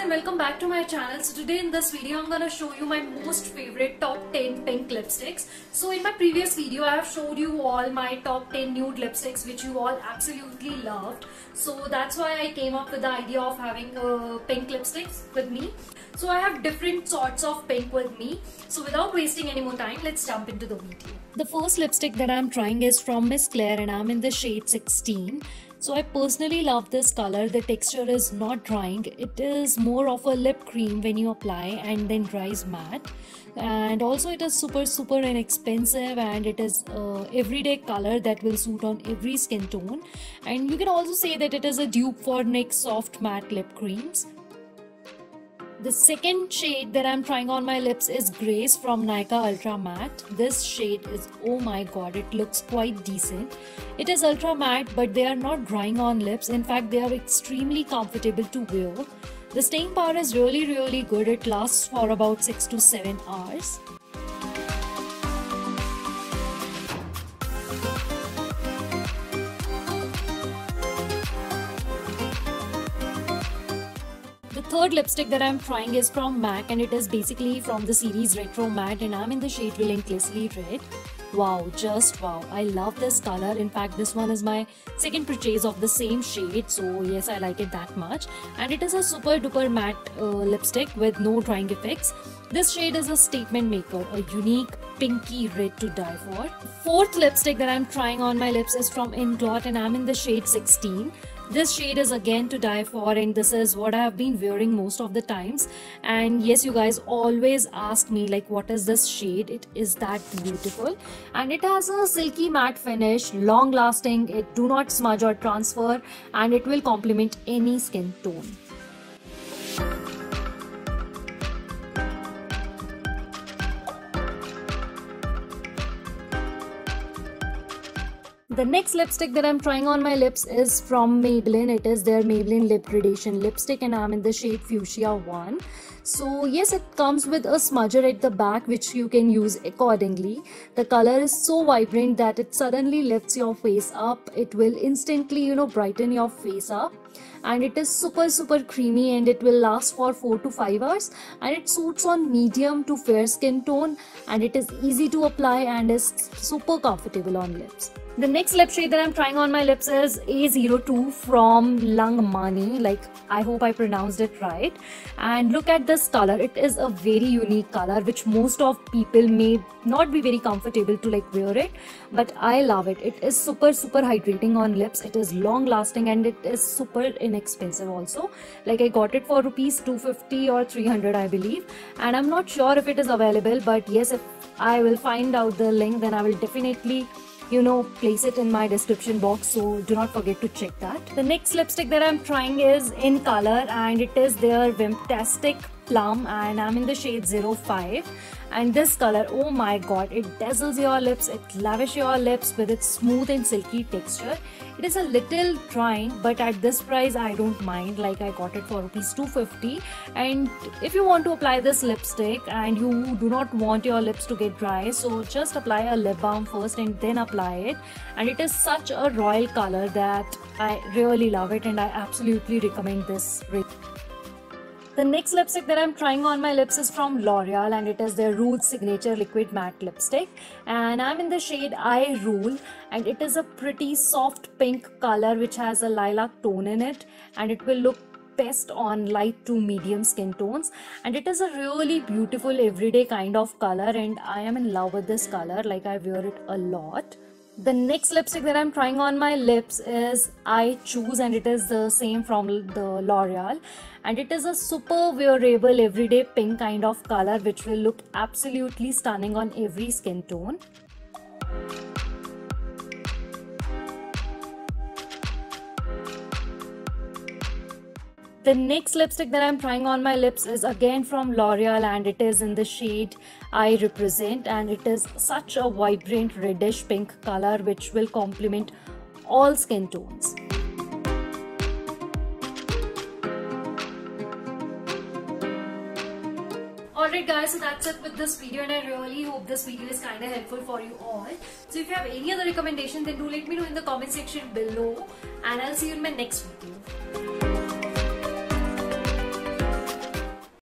and welcome back to my channel. So today in this video I'm gonna show you my most favorite top 10 pink lipsticks. So in my previous video I have showed you all my top 10 nude lipsticks which you all absolutely loved. So that's why I came up with the idea of having pink lipsticks with me. So I have different sorts of pink with me. So without wasting any more time, let's jump into the video. The first lipstick that I'm trying is from Miss Claire and I'm in the shade 16. So I personally love this color. The texture is not drying. It is more of a lip cream when you apply and then dries matte. And also it is super inexpensive and it is everyday color that will suit on every skin tone. And you can also say that it is a dupe for NYX soft matte lip creams. The second shade that I'm trying on my lips is Grace from Nykaa Ultra Matte. This shade is, oh my god, it looks quite decent. It is ultra matte but they are not drying on lips. In fact, they are extremely comfortable to wear. The staying power is really good. It lasts for about 6 to 7 hours. The third lipstick that I'm trying is from MAC and it is basically from the series Retro Matte and I'm in the shade Relentlessly Red. Wow, just wow. I love this color. In fact, this one is my second purchase of the same shade. So yes, I like it that much. And it is a super duper matte lipstick with no drying effects. This shade is a statement maker, a unique pinky red to die for. Fourth lipstick that I'm trying on my lips is from Inglot and I'm in the shade 16. This shade is again to die for and this is what I have been wearing most of the times. And yes, you guys always ask me like what is this shade? It is that beautiful. And it has a silky matte finish, long lasting, it do not smudge or transfer and it will complement any skin tone. The next lipstick that I'm trying on my lips is from Maybelline. It is their Maybelline Lip Gradation lipstick and I'm in the shade Fuchsia 1. So yes, it comes with a smudger at the back which you can use accordingly. The color is so vibrant that it suddenly lifts your face up. It will instantly, brighten your face up. And it is super creamy and it will last for 4 to 5 hours and it suits on medium to fair skin tone and it is easy to apply and is super comfortable on lips. The next lip shade that I'm trying on my lips is A02 from Langmani. Like, I hope I pronounced it right. And look at this color. It is a very unique color which most of people may not be very comfortable to wear it. But I love it. It is super hydrating on lips. It is long lasting and it is super inexpensive also. Like, I got it for rupees 250 or 300 I believe. And I'm not sure if it is available. But yes, if I will find out the link, then I will definitely place it in my description box, so do not forget to check that. The next lipstick that I'm trying is in color and it is their Wimptastic Plum and I'm in the shade 05. And this color, oh my god, it dazzles your lips, it lavishes your lips with its smooth and silky texture. It is a little drying, but at this price I don't mind. Like, I got it for rupees 250. And if you want to apply this lipstick and you do not want your lips to get dry, so just apply a lip balm first and then apply it. And it is such a royal color that I really love it and I absolutely recommend this. The next lipstick that I'm trying on my lips is from L'Oreal and it is their Rouge Signature Liquid Matte Lipstick and I'm in the shade I Rule and it is a pretty soft pink color which has a lilac tone in it and it will look best on light to medium skin tones and it is a really beautiful everyday kind of color and I am in love with this color. Like, I wear it a lot. The next lipstick that I'm trying on my lips is I Choose and it is the same from the L'Oreal and it is a super wearable everyday pink kind of color which will look absolutely stunning on every skin tone. The next lipstick that I'm trying on my lips is again from L'Oreal and it is in the shade I Represent and it is such a vibrant reddish pink color which will complement all skin tones. Alright guys, so that's it with this video and I really hope this video is kind of helpful for you all. So if you have any other recommendation, then do let me know in the comment section below and I'll see you in my next video.